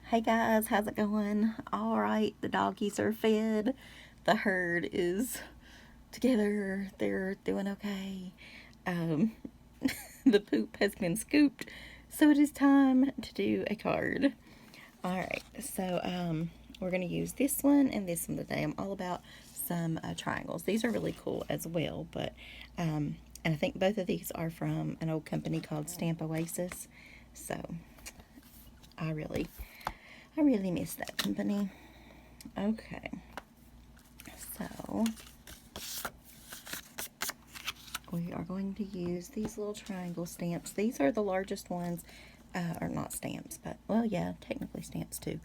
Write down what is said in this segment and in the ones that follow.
Hey guys, how's it going? All right, the doggies are fed. The herd is together. They're doing okay. Um, the poop has been scooped, so it is time to do a card. All right, so we're gonna use this one and this one today. I'm all about some triangles. These are really cool as well, but and I think both of these are from an old company called Stamp Oasis. So I really I really miss that company. Okay, so we are going to use these little triangle stamps. These are the largest ones, or not stamps, but, well, yeah, technically stamps too.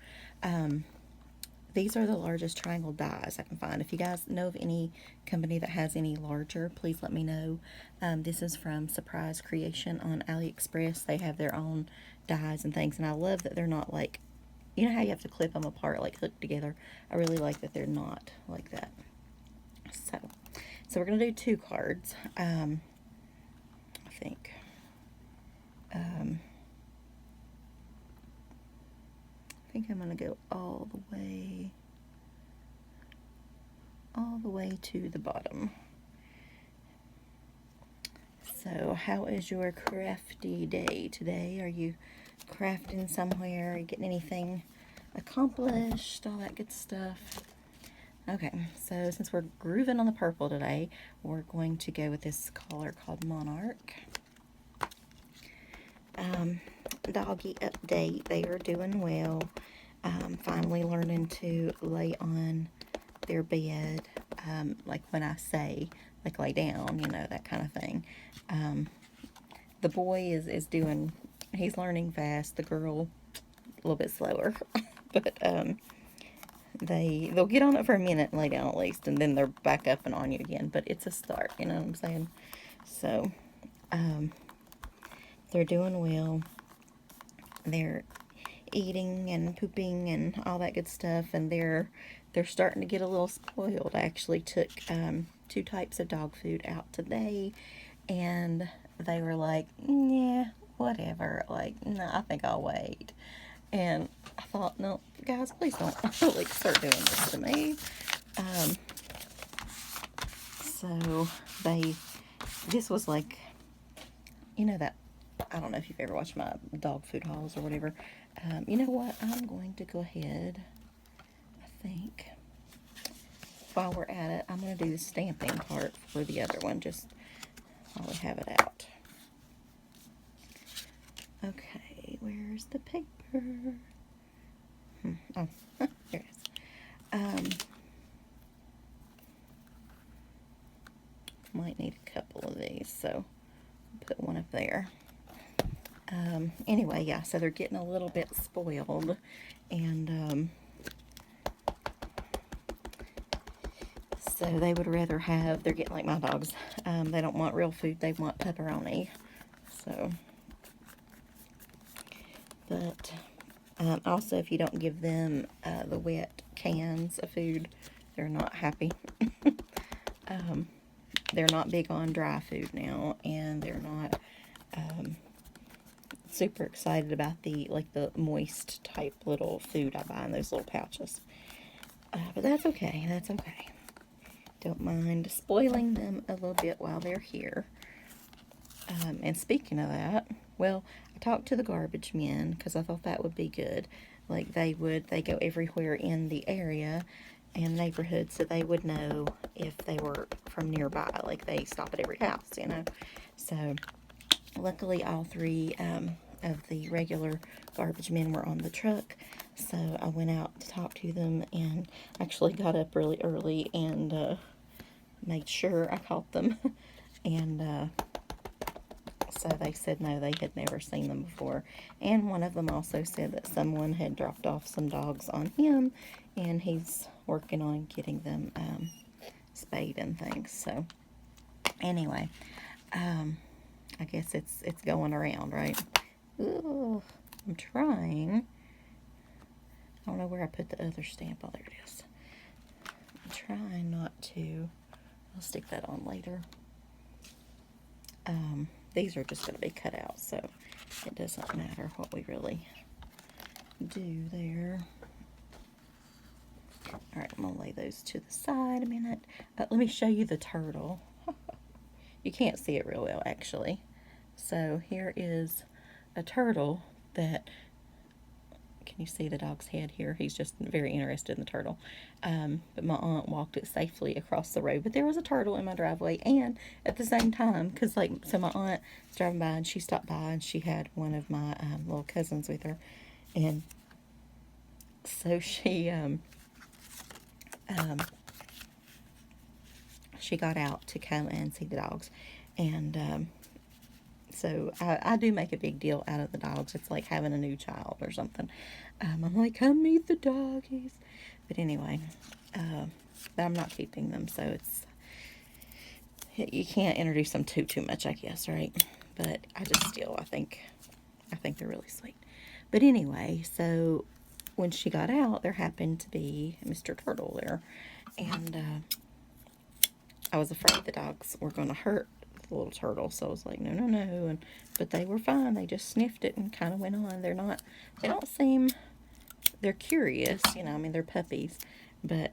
These are the largest triangle dies I can find. If you guys know of any company that has any larger, please let me know. This is from Surprise Creation on AliExpress. They have their own dies and things, and I love that they're not like, you know how you have to clip them apart, like hook together. I really like that they're not like that. So we're going to do two cards, I think. I think I'm going to go all the way to the bottom. So how is your crafty day today? Are you crafting somewhere? Are you getting anything accomplished? All that good stuff. Okay, so since we're grooving on the purple today, we're going to go with this color called Monarch. Doggy update, they are doing well. Finally learning to lay on their bed, like when I say, like lay down, you know, that kind of thing. The boy is doing, he's learning fast. The girl, a little bit slower. But they'll get on it for a minute and lay down at least, and then they're back up and on you again. But it's a start, you know what I'm saying? So they're doing well. They're eating and pooping and all that good stuff, and they're starting to get a little spoiled. I actually took two types of dog food out today, and they were like, yeah, whatever, like, no, I think I'll wait. And I thought, no, guys, please don't like start doing this to me. So this was like, you know that, I don't know if you've ever watched my dog food hauls or whatever. You know what? I'm going to go ahead, I think, while we're at it, I'm going to do the stamping part for the other one, just while we have it out. Okay, where's the paper? Oh, here it is. Might need a couple of these, so put one up there. Anyway, yeah, so they're getting a little bit spoiled, and so they would rather have, they're getting like my dogs, they don't want real food, they want pepperoni. So, but also if you don't give them the wet cans of food, they're not happy. They're not big on dry food now, and they're not super excited about the moist type little food I buy in those little pouches. But that's okay. That's okay. Don't mind spoiling them a little bit while they're here. And speaking of that, well, I talked to the garbage men because I thought that would be good. Like they go everywhere in the area and neighborhood, so they would know if they were from nearby. Like they stop at every house, you know. So luckily all three of the regular garbage men were on the truck, so I went out to talk to them and actually got up really early and made sure I caught them. And so they said no, they had never seen them before. And one of them also said that someone had dropped off some dogs on him, and he's working on getting them spayed and things. So anyway, I guess it's going around, right? Ooh, I'm trying. I don't know where I put the other stamp. Oh, there it is. I'm trying not to. I'll stick that on later. These are just going to be cut out, so it doesn't matter what we really do there. Alright, I'm going to lay those to the side a minute. Let me show you the turtle. You can't see it real well, actually. So here is a turtle that, can you see the dog's head here? He's just very interested in the turtle. But my aunt walked it safely across the road. But there was a turtle in my driveway, and at the same time, because so my aunt was driving by and she stopped by and she had one of my little cousins with her. And so she got out to come and see the dogs. And so I do make a big deal out of the dogs. It's like having a new child or something. I'm like, come meet the doggies. But anyway, but I'm not keeping them, so you can't introduce them too much, I guess, right? But I think they're really sweet. But anyway, so when she got out, there happened to be Mr. Turtle there, and I was afraid the dogs were going to hurt the little turtle, so I was like, no, but they were fine. They just sniffed it and kind of went on. They don't seem, they're curious, I mean, they're puppies, but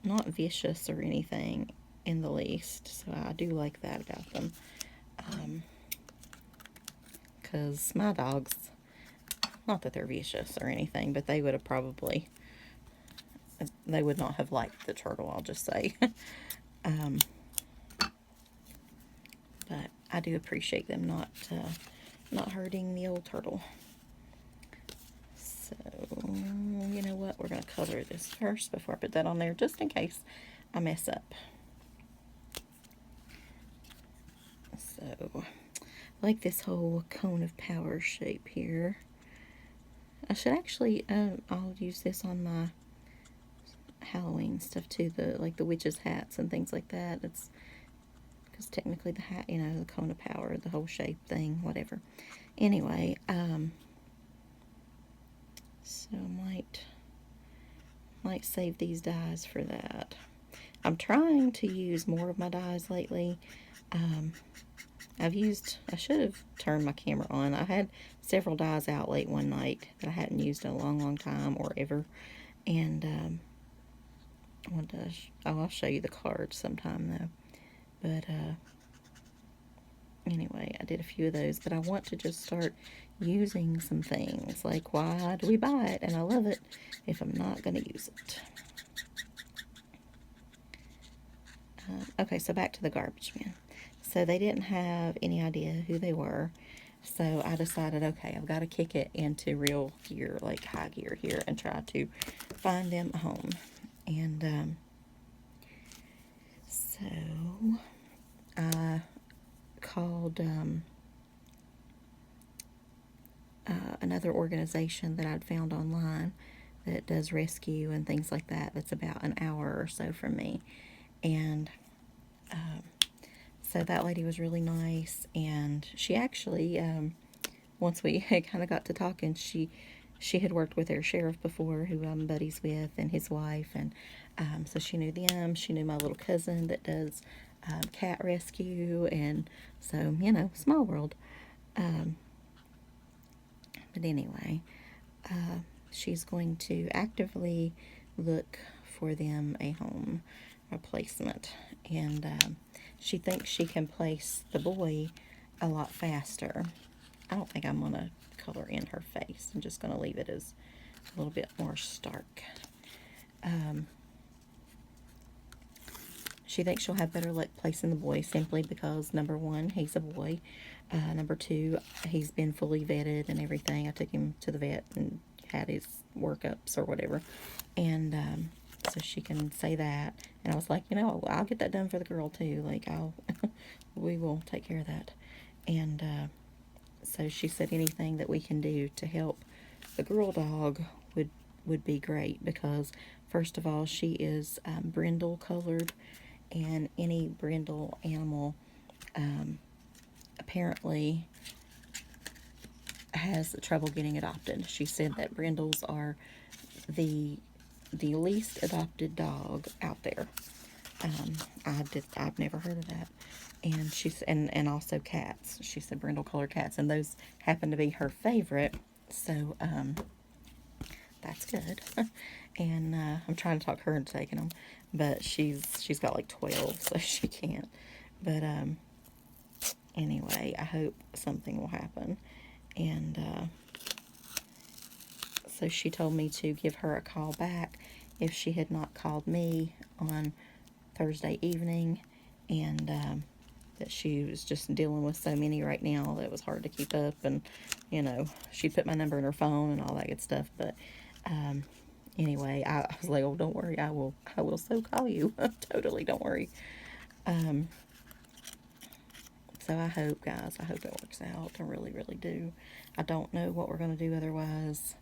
not vicious or anything in the least, so I do like that about them. Because my dogs, not that they're vicious or anything, but they would not have liked the turtle, I'll just say. But I do appreciate them not hurting the old turtle. So, you know what? We're going to color this first before I put that on there, just in case I mess up. So, I like this whole cone of power shape here. I should actually, I'll use this on my Halloween stuff too, like the witches' hats and things like that. It's because technically the hat, the cone of power, the whole shape thing, whatever. Anyway, so might save these dies for that. I'm trying to use more of my dies lately. I should have turned my camera on. I had several dies out late one night that I hadn't used in a long time or ever. And, I'll show you the cards sometime though. But, anyway, I did a few of those, but I want to just start using some things. Like, why do we buy it? And I love it if I'm not going to use it. Okay, so back to the garbage men. So they didn't have any idea who they were. So I decided, okay, I've got to kick it into real gear, like high gear here, and try to find them a home. And so I called another organization that I'd found online that does rescue and things like that. That's about an hour or so from me. And so that lady was really nice, and she actually, once we kind of got to talking, she had worked with their sheriff before, who I'm buddies with, and his wife, and so she knew them. She knew my little cousin that does cat rescue, and so, small world. But anyway, she's going to actively look for them a home replacement, and she thinks she can place the boy a lot faster. I don't think I'm going to color in her face. I'm just going to leave it as a little bit more stark. She thinks she'll have better luck placing the boy simply because, number one, he's a boy. Number two, he's been fully vetted and everything. I took him to the vet and had his workups or whatever. And so she can say that. And I was like, I'll get that done for the girl too. Like, we will take care of that. And so she said anything that we can do to help the girl dog would be great, because first of all, she is brindle colored, and any brindle animal apparently has trouble getting adopted. She said that brindles are the least adopted dog out there. I've never heard of that. And and also cats. She said brindle colored cats, and those happen to be her favorite. So, that's good. And I'm trying to talk her into taking them, but she's got like 12, so she can't. But anyway, I hope something will happen. And so she told me to give her a call back if she had not called me on Thursday evening, and that she was just dealing with so many right now that it was hard to keep up. And she'd put my number in her phone and all that good stuff. But anyway, I was like, oh, don't worry, I will so call you. Totally, don't worry. So I hope, guys, I hope it works out. I really, really do. I don't know what we're going to do otherwise.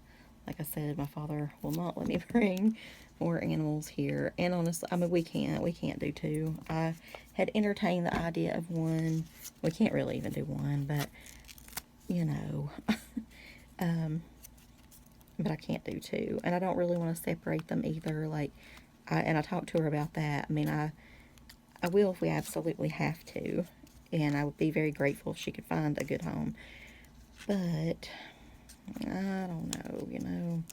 Like I said, my father will not let me bring more animals here. And honestly, I mean, we can't do two. I had entertained the idea of one. We can't really even do one, but, but I can't do two. And I don't really want to separate them either. Like, I talked to her about that. I mean, I will if we absolutely have to. And I would be very grateful if she could find a good home. But I don't know,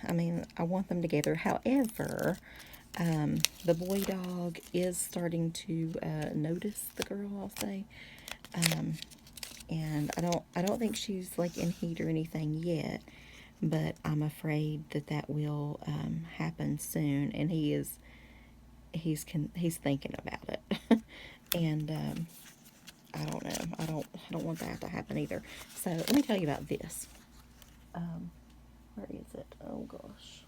I mean, I want them together. However, the boy dog is starting to notice the girl, I'll say. And I don't think she's like in heat or anything yet, but I'm afraid that will happen soon. And he's thinking about it. And I don't know. I don't want that to happen either. So let me tell you about this. Where is it? Oh gosh.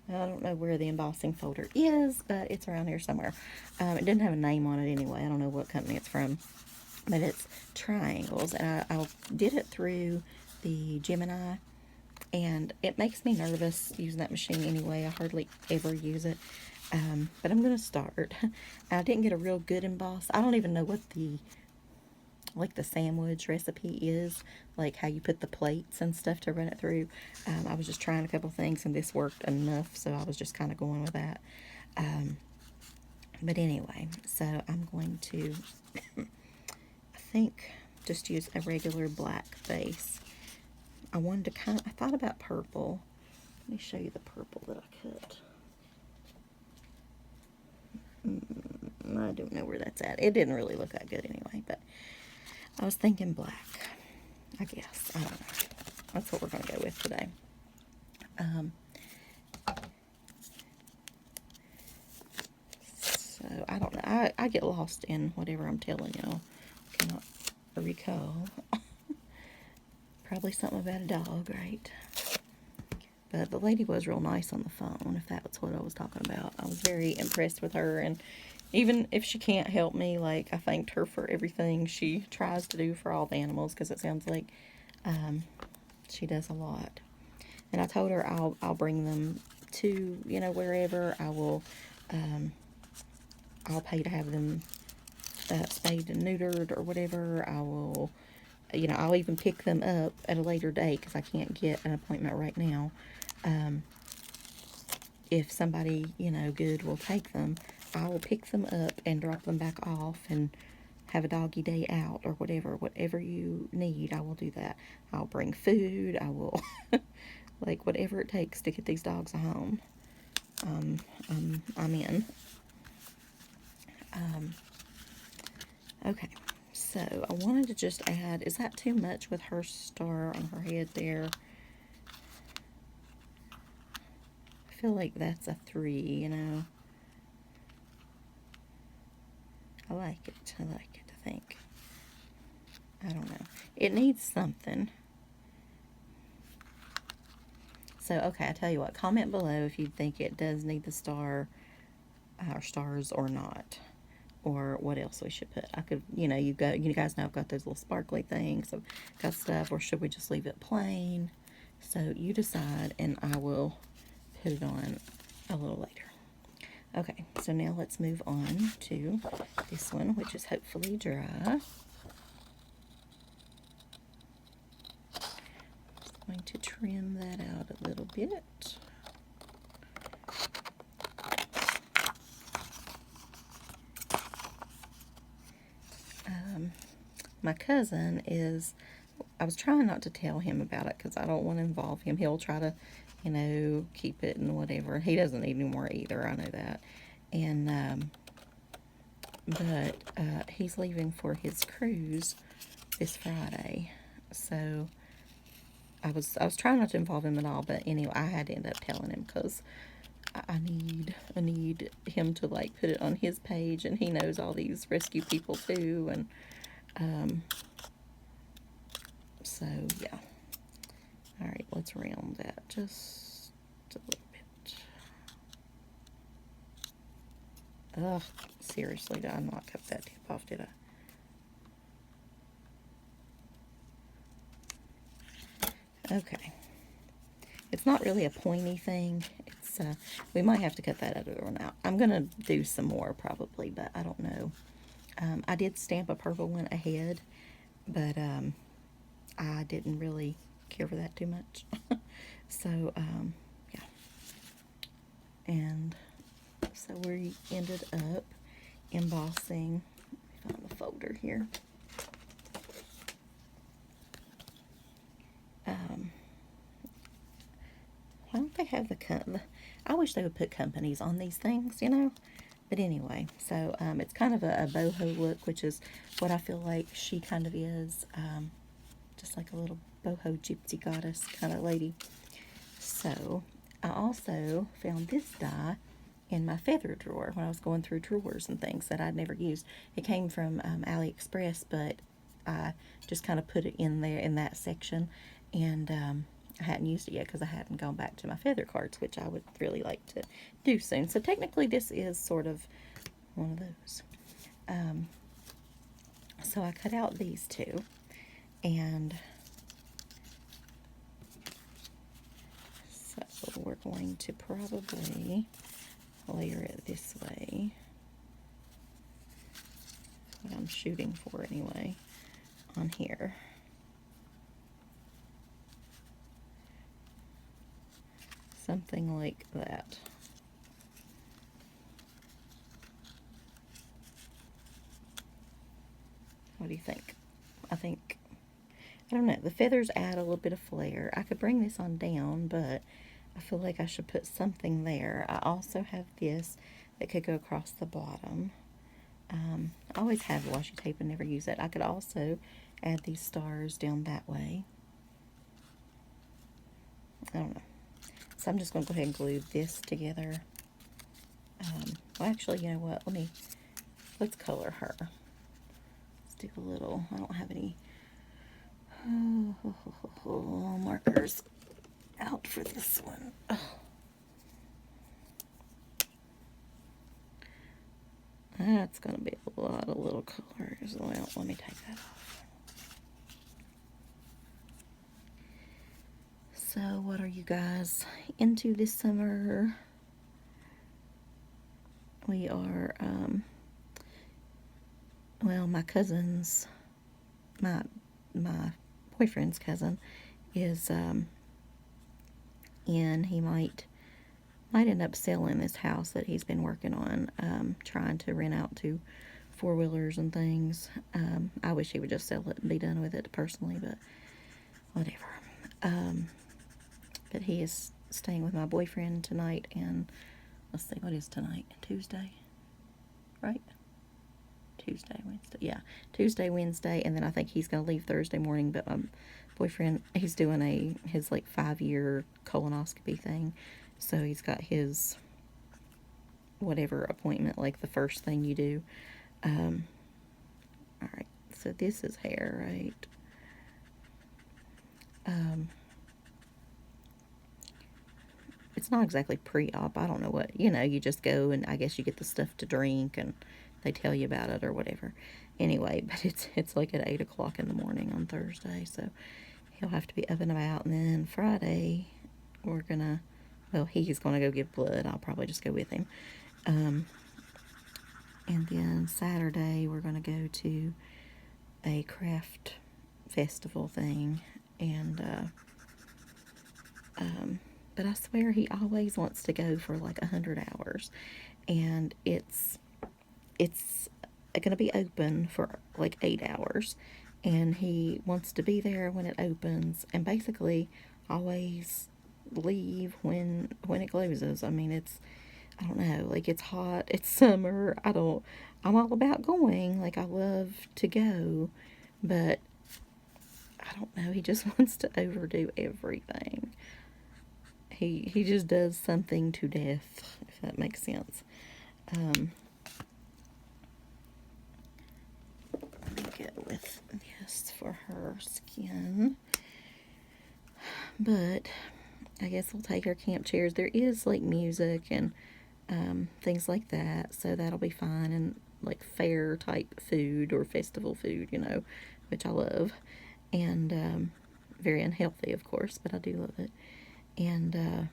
I don't know where the embossing folder is, but it's around here somewhere. It didn't have a name on it anyway. I don't know what company it's from, but it's triangles, and I did it through the Gemini, and it makes me nervous using that machine anyway. I hardly ever use it. But I'm going to start. I didn't get a real good emboss. I don't even know what the sandwich recipe is, like how you put the plates and stuff to run it through. I was just trying a couple things, and this worked enough, so I was just kind of going with that. But anyway, so I'm going to, I think, just use a regular black base. I thought about purple. Let me show you the purple that I cut. I don't know where that's at. It didn't really look that good anyway, but I was thinking black, I guess. I don't know. That's what we're going to go with today. So, I don't know. I get lost in whatever I'm telling y'all. Cannot recall. Probably something about a dog, right? But the lady was real nice on the phone, if that's what I was talking about. I was very impressed with her, and even if she can't help me, like, I thanked her for everything she tries to do for all the animals, because it sounds like she does a lot. And I told her I'll bring them to, wherever. I'll pay to have them spayed and neutered or whatever. I will, I'll even pick them up at a later date, because I can't get an appointment right now. If somebody, good will take them, I will pick them up and drop them back off and have a doggy day out or whatever you need. I will do that. I'll bring food. I will, like, whatever it takes to get these dogs a home. I'm in. Okay, so I wanted to just add, is that too much with her star on her head there? I feel like that's a 3, I like it, I think. I don't know. It needs something. So, okay, I tell you what, comment below if you think it does need the star, or stars or not. Or what else we should put. I could, you guys know I've got those little sparkly things. I've got stuff, or should we just leave it plain? So you decide, and I will put it on a little later. Okay, so now let's move on to this one, which is hopefully dry. Just going to trim that out a little bit. my cousin is, I was trying not to tell him about it because I don't want to involve him. He'll try to, keep it and whatever. He doesn't eat anymore either, I know that. And, but he's leaving for his cruise this Friday. So I was trying not to involve him at all, but anyway, I had to end up telling him because I need him to like put it on his page, and he knows all these rescue people too, and so yeah. All right, let's round that just a little bit. Ugh, seriously, did I not cut that tip off, did I? Okay. It's not really a pointy thing. It's we might have to cut that other one out. I'm gonna do some more probably, but I don't know. I did stamp a purple one ahead, but I didn't really care for that too much. So yeah, and so we ended up embossing. Let me find the folder here. Why don't they have I wish they would put companies on these things, But anyway, so it's kind of a boho look, which is what I feel like she kind of is. Just like a little boho gypsy goddess kind of lady. So I also found this die in my feather drawer when I was going through drawers and things that I'd never used. It came from AliExpress, but I just kind of put it in there in that section, and I hadn't used it yet because I hadn't gone back to my feather cards, which I would really like to do soon. So technically this is sort of one of those. So I cut out these two, and so we're going to probably layer it this way. What I'm shooting for anyway on here. Something like that. What do you think? I don't know. The feathers add a little bit of flair. I could bring this on down, but I feel like I should put something there. I also have this that could go across the bottom. I always have washi tape and never use it. I could also add these stars down that way. I don't know. So I'm just going to go ahead and glue this together. Well, actually, you know what? Let's color her. Let's do a little, I don't have any markers out for this one. Oh. That's going to be a lot of little colors. Well, let me take that off. So, what are you guys into this summer? We are, well, my cousin's, my boyfriend's cousin is, he might end up selling this house that he's been working on, trying to rent out to four-wheelers and things. I wish he would just sell it and be done with it personally, but whatever. But he is staying with my boyfriend tonight, and let's see, what is tonight? Tuesday, right? Tuesday, Wednesday, yeah. Tuesday, Wednesday, and then I think he's going to leave Thursday morning, but my boyfriend, he's doing his like 5-year colonoscopy thing, so he's got his whatever appointment, like the first thing you do. Alright, so this is hair, right? It's not exactly pre-op. I don't know what, you just go and I guess you get the stuff to drink and they tell you about it or whatever. Anyway, but it's like at 8 o'clock in the morning on Thursday, so he'll have to be up and about. And then Friday, he's gonna go give blood. I'll probably just go with him. And then Saturday, we're gonna go to a craft festival thing, and but I swear he always wants to go for like 100 hours, and it's going to be open for like 8 hours, and he wants to be there when it opens, and basically always leave when it closes. I mean, I don't know, like, it's hot, it's summer, I'm all about going, like, I love to go, but I don't know, he just wants to overdo everything. He just does something to death, if that makes sense. Let me go with this for her skin. But I guess we'll take our camp chairs. There is like music and things like that, so that'll be fine. And like fair type food or festival food, which I love. And very unhealthy, of course, but I do love it. And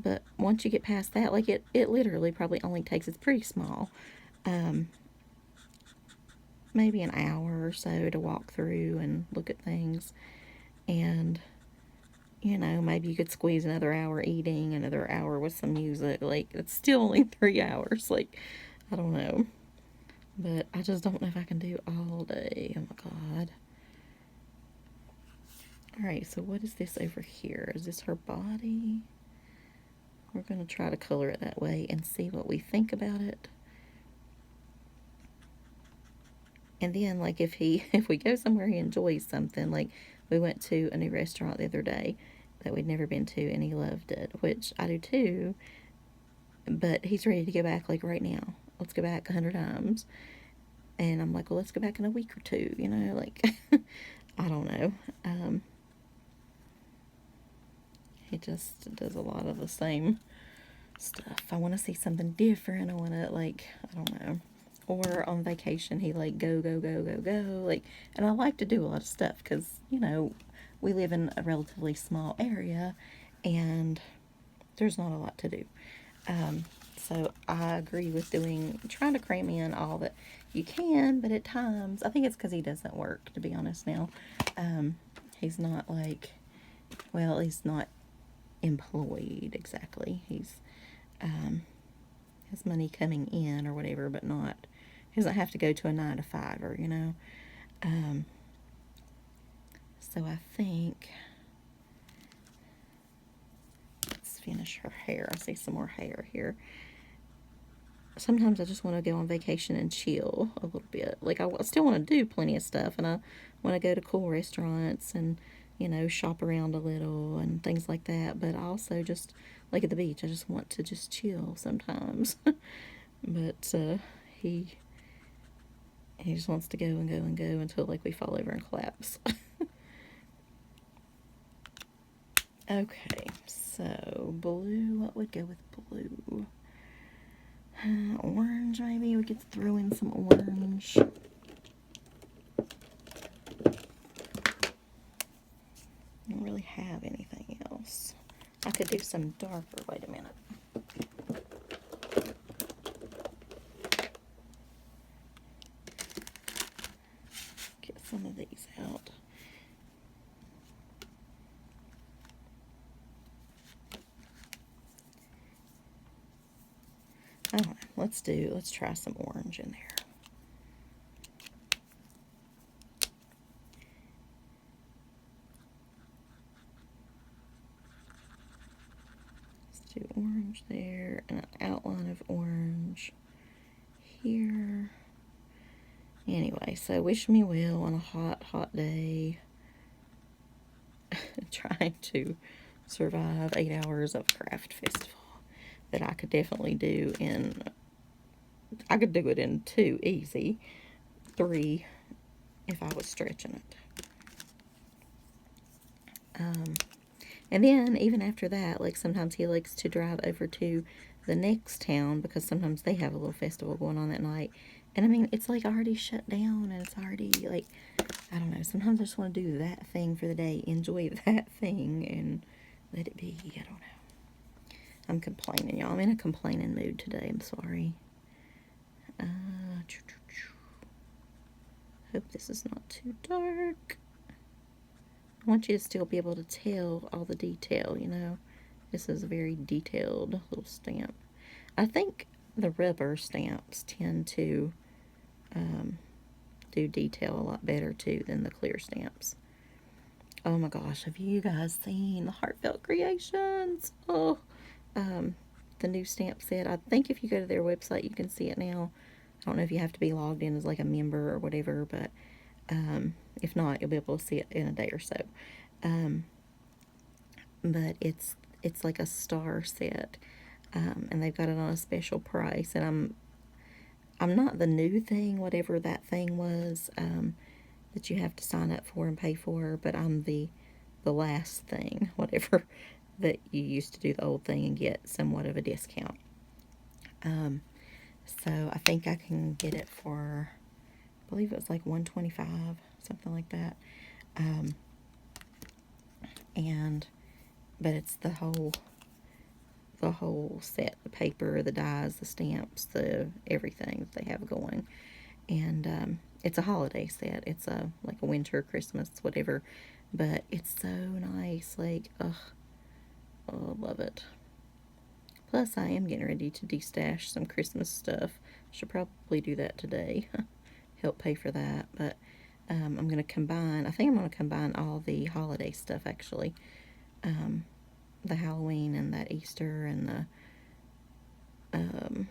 but once you get past that, like it literally probably only takes, it's pretty small, maybe an hour or so to walk through and look at things. And maybe you could squeeze another hour eating, another hour with some music. Like, it's still only 3 hours. Like, I don't know. But I just don't know if I can do all day. Oh my God. Alright, so what is this over here? Is this her body? We're going to try to color it that way and see what we think about it. And then, like, if we go somewhere he enjoys something, like, we went to a new restaurant the other day that we'd never been to, and he loved it, which I do too, but he's ready to go back, like, right now. Let's go back 100 times. And I'm like, well, let's go back in a week or two, like, I don't know. He just does a lot of the same stuff. I want to see something different. I want to, like, I don't know. Or on vacation, he like go, like, and I like to do a lot of stuff because, we live in a relatively small area and there's not a lot to do. So I agree with trying to cram in all that you can, but at times, I think it's because he doesn't work, to be honest now. He's not like, well, he's not employed exactly. He's, has money coming in or whatever, but he doesn't have to go to a 9 to 5, so I think, let's finish her hair. I see some more hair here. Sometimes I just want to go on vacation and chill a little bit. Like, I still want to do plenty of stuff, and I want to go to cool restaurants and, shop around a little and things like that. But I also just, like at the beach, I just want to just chill sometimes. But he just wants to go and go and go until, like, we fall over and collapse. Okay, so blue, what would go with blue? Orange, maybe? We could throw in some orange. I don't really have anything else. I could do some darker. Wait a minute. Get some of these out. I don't know. Let's try some orange in there. Let's do orange there and an outline of orange here. Anyway, so wish me well on a hot, hot day. Trying to survive 8 hours of craft festival that I could definitely do I could do it in 2 easy, 3 if I was stretching it. And then even after that, like, sometimes he likes to drive over to the next town because sometimes they have a little festival going on that night. And I mean, it's like already shut down and it's already like, I don't know, sometimes I just want to do that thing for the day, enjoy that thing and let it be. I don't know. I'm complaining, y'all. I'm in a complaining mood today. I'm sorry. Hope this is not too dark. I want you to still be able to tell all the detail, This is a very detailed little stamp. I think the rubber stamps tend to do detail a lot better too than the clear stamps. Oh my gosh, have you guys seen the Heartfelt Creations? Oh, the new stamp set. I think if you go to their website, you can see it now. I don't know if you have to be logged in as like a member or whatever, but if not, you'll be able to see it in a day or so. But it's like a star set, and they've got it on a special price. And I'm not the new thing, whatever that thing was that you have to sign up for and pay for, but I'm the last thing, whatever that you used to do the old thing and get somewhat of a discount. So I think I can get it for, I believe it was like $125, something like that. But it's the whole set, the paper, the dies, the stamps, the everything that they have going. And it's a holiday set. It's like a winter, Christmas, whatever. But it's so nice. Like, ugh. Oh, I love it. Plus, I am getting ready to destash some Christmas stuff. Should probably do that today. Help pay for that. But I'm going to combine, I think I'm going to combine all the holiday stuff, actually. The Halloween and that Easter and the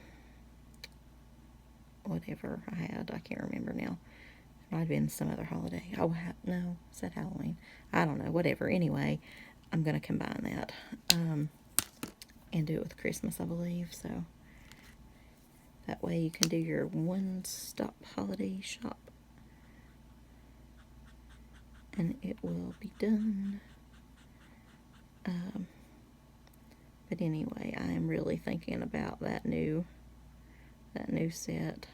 whatever I had. I can't remember now. It might have been some other holiday. Oh, no. Is that Halloween? I don't know. Whatever. Anyway, I'm going to combine that. And do it with Christmas, I believe. So that way you can do your one-stop holiday shop. And it will be done. But anyway, I am really thinking about that new set.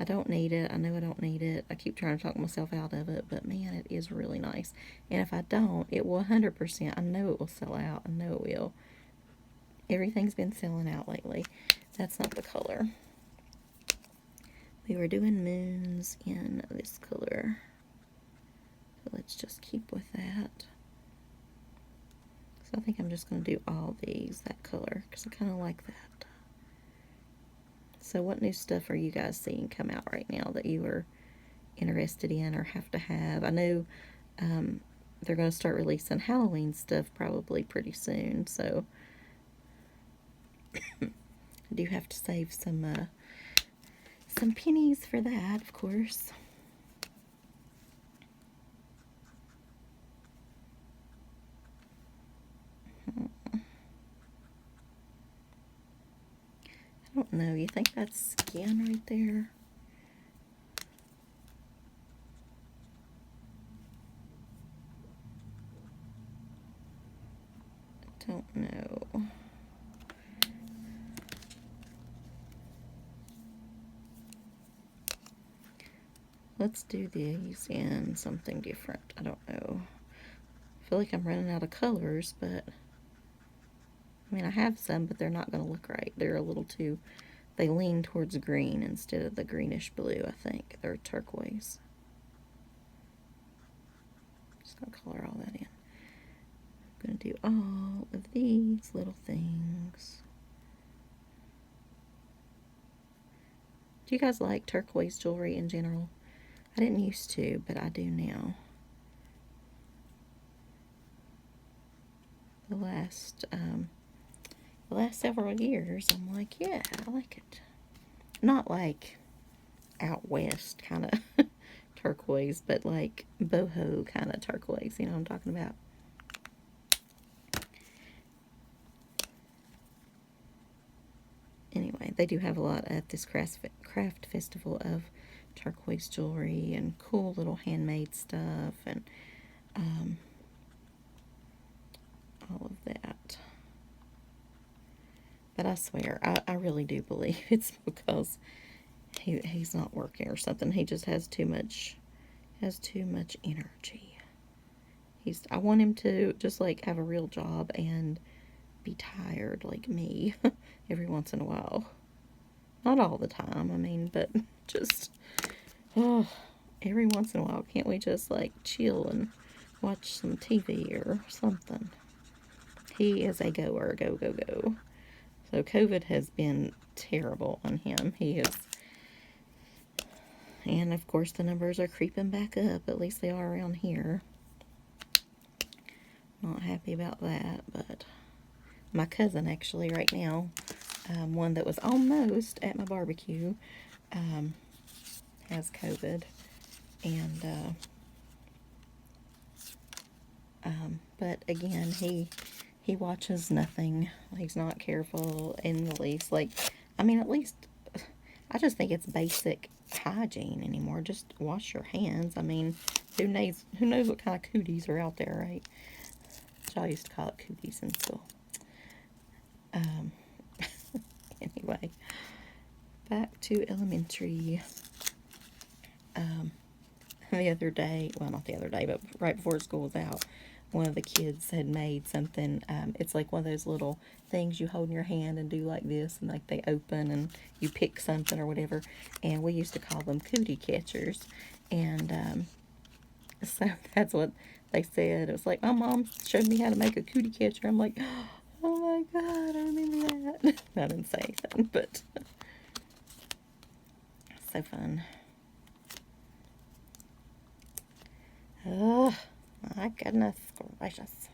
I don't need it. I know I don't need it. I keep trying to talk myself out of it, but man, it is really nice. And if I don't, it will 100%. I know it will sell out. I know it will. Everything's been selling out lately. That's not the color. We were doing moons in this color. So let's just keep with that. So I think I'm just going to do all these that color because I kind of like that. So what new stuff are you guys seeing come out right now that you are interested in or have to have? I know they're going to start releasing Halloween stuff probably pretty soon, so I do have to save some pennies for that, of course. I don't know. You think that's skin right there? I don't know. Let's do these in something different. I don't know. I feel like I'm running out of colors, but I mean, I have some, but they're not going to look right. They're a little too, they lean towards green instead of the greenish blue, I think. They're turquoise. Just going to color all that in. I'm going to do all of these little things. Do you guys like turquoise jewelry in general? I didn't used to, but I do now. The last several years, I'm like, yeah, I like it. Not like out west kind of turquoise, but like boho kind of turquoise. You know what I'm talking about? Anyway, they do have a lot at this craft festival of turquoise jewelry and cool little handmade stuff and all of that. But I swear, I really do believe it's because he's not working or something. He just has too much energy. I want him to just like have a real job and be tired like me every once in a while. Not all the time, I mean, but just every once in a while. Can't we just like chill and watch some TV or something? He is a goer, go. So COVID has been terrible on him. He is And of course the numbers are creeping back up. At least they are around here. Not happy about that, but my cousin actually right now, one that was almost at my barbecue, has COVID. And, but again, he watches nothing. He's not careful in the least. Like, I mean, at least, I just think it's basic hygiene anymore. Just wash your hands. I mean, who knows what kind of cooties are out there, right? I used to call it cooties in school. Anyway, back to elementary. The other day, well, not the other day, but right before school was out, one of the kids had made something. It's like one of those little things you hold in your hand and do like this, and like they open and you pick something or whatever. And we used to call them cootie catchers. And so that's what they said. It was like, my mom showed me how to make a cootie catcher. I'm like, oh my God, I remember that. I didn't say anything, but so fun. Oh, my goodness gracious.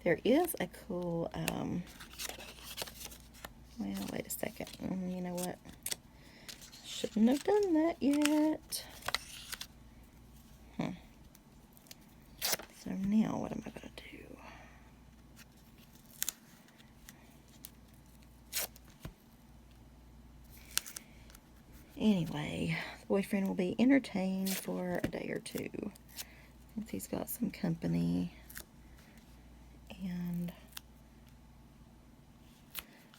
There is a cool, well, wait a second. You know what? Shouldn't have done that yet. So now what am I going to do? Anyway, the boyfriend will be entertained for a day or two since he's got some company. And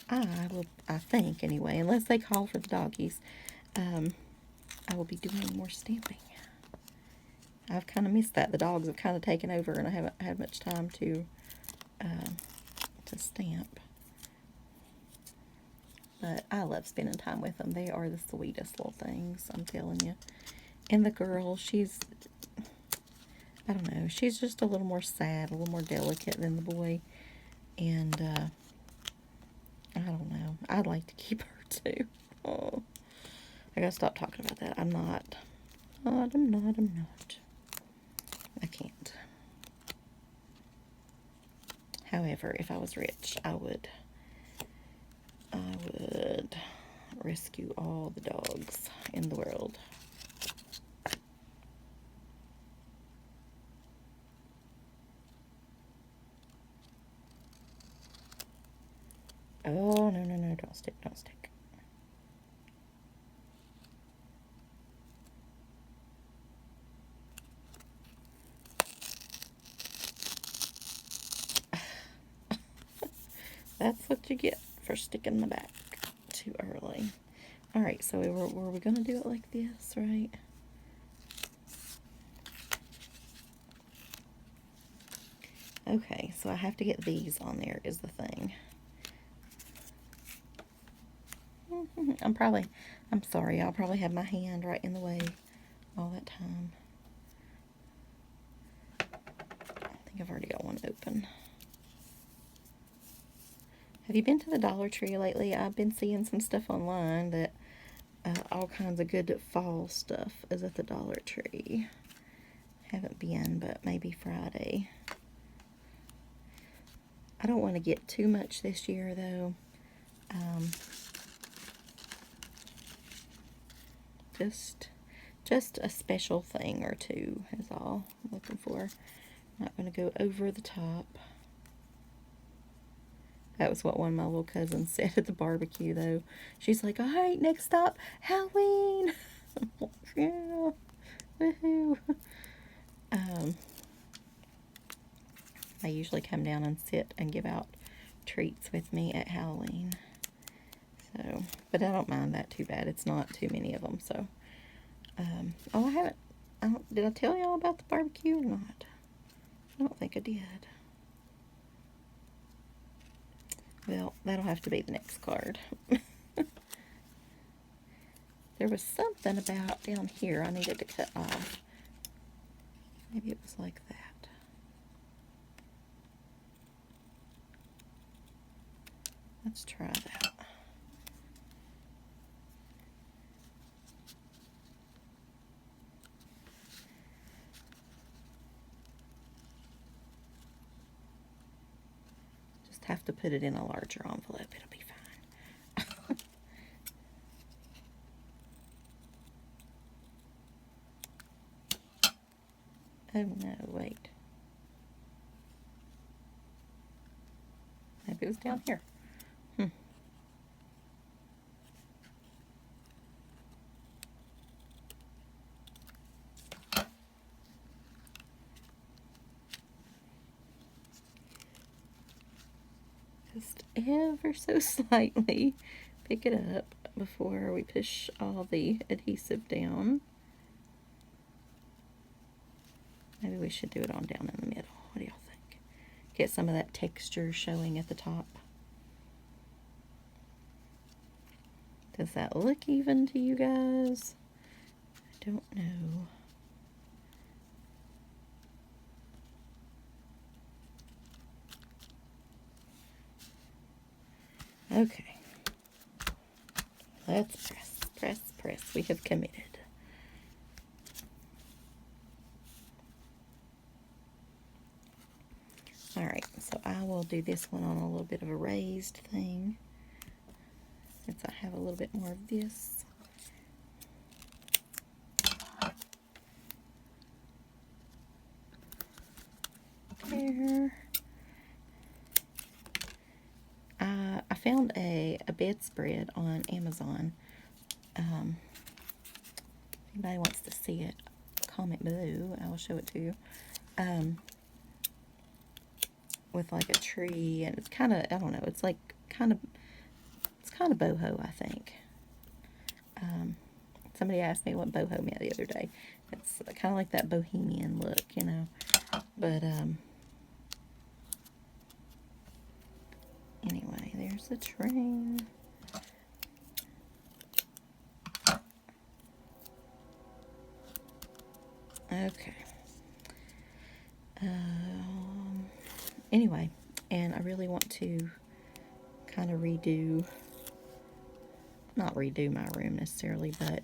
I think anyway, unless they call for the doggies, I will be doing more stamping. I've kind of missed that. The dogs have kind of taken over, and I haven't had much time to stamp. But I love spending time with them. They are the sweetest little things, I'm telling you. And the girl, she's, I don't know, she's just a little more sad, a little more delicate than the boy. And, I don't know. I'd like to keep her too. Oh, I gotta stop talking about that. I'm not. I can't. However, if I was rich, I would rescue all the dogs in the world. Oh, no, don't stick. That's what you get for sticking the back too early. Alright, so were we going to do it like this, right? Okay, so I have to get these on there is the thing. I'm sorry, I'll probably have my hand right in the way all that time. I think I've already got one open. Have you been to the Dollar Tree lately? I've been seeing some stuff online that all kinds of good fall stuff is at the Dollar Tree. Haven't been, but maybe Friday. I don't want to get too much this year, though. Just a special thing or two is all I'm looking for. I'm not going to go over the top. That was what one of my little cousins said at the barbecue, though. She's like, alright, next stop, Halloween. I'm like, yeah, woohoo. I usually come down and sit and give out treats with me at Halloween. So, but I don't mind that too bad. It's not too many of them, so. Oh, did I tell y'all about the barbecue or not? I don't think I did. Well, that'll have to be the next card. There was something about down here I needed to cut off. Maybe it was like that. Let's try that. have to put it in a larger envelope. It'll be fine. Oh no, wait. Maybe it was down here. Just ever so slightly pick it up before we push all the adhesive down. Maybe we should do it on down in the middle. What do y'all think? Get some of that texture showing at the top. Does that look even to you guys? I don't know. Okay. Let's press, press, press. We have committed. Alright, so I will do this one on a little bit of a raised thing, since I have a little bit more of this. There. I found a bedspread on Amazon. If anybody wants to see it, comment below. I will show it to you. With like a tree, and it's kind of, I don't know, it's like kind of boho, I think. Somebody asked me what boho meant the other day. It's kind of like that bohemian look, you know. But anyway, there's the train. Okay. Anyway, and I really want to kind of not redo my room necessarily, but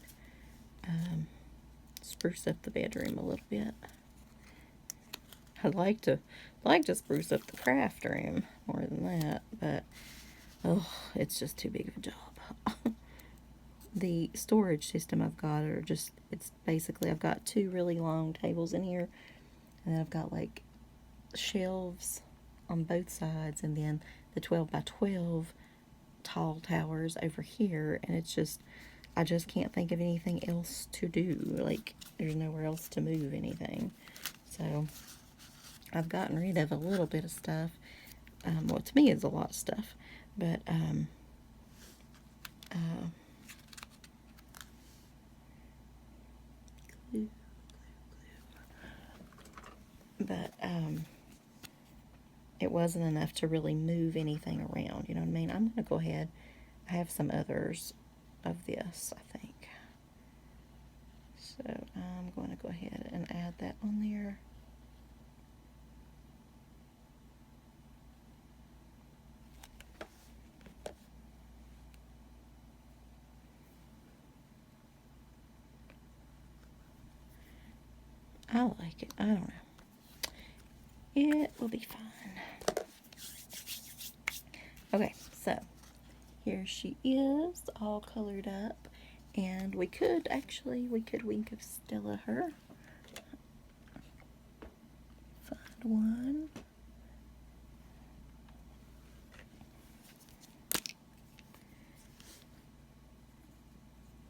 spruce up the bedroom a little bit. I'd like to spruce up the craft room more than that, but oh, it's just too big of a job. The storage system I've got it's basically, I've got two really long tables in here, and then I've got like shelves on both sides, and then the 12 by 12 tall towers over here, and it's just, I just can't think of anything else to do. Like, there's nowhere else to move anything. So I've gotten rid of a little bit of stuff. Well, to me it's a lot of stuff, but it wasn't enough to really move anything around, you know what I mean? I'm going to go ahead, I have some others of this, I think. So I'm going to go ahead and add that on there. I like it. I don't know. It will be fine. Okay, so here she is, all colored up, and we could wink of Stella her. Find one.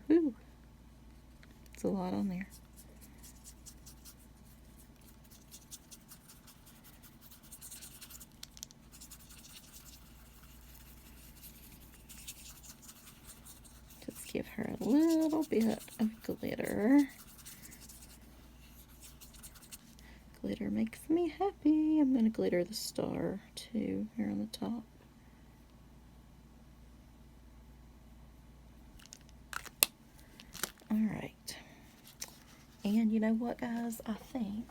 Whew. It's a lot on there. Give her a little bit of glitter. Glitter makes me happy. I'm going to glitter the star too here on the top. Alright. And you know what, guys? I think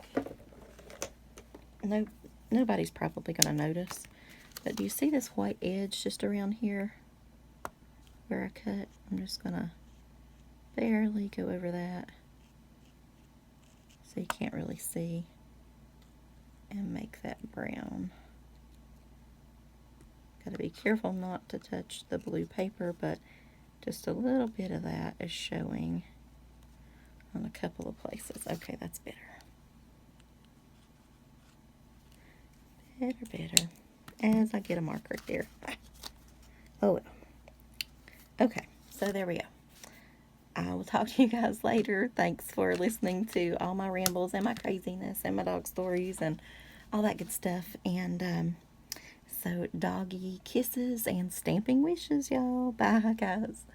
nobody's probably going to notice, but do you see this white edge just around here where I cut? I'm just gonna barely go over that so you can't really see, and make that brown. Gotta be careful not to touch the blue paper, but just a little bit of that is showing on a couple of places. Okay, that's better. Better. As I get a mark right there. Oh well. Okay, so there we go. I will talk to you guys later. Thanks for listening to all my rambles and my craziness and my dog stories and all that good stuff. And so doggy kisses and stamping wishes, y'all. Bye, guys.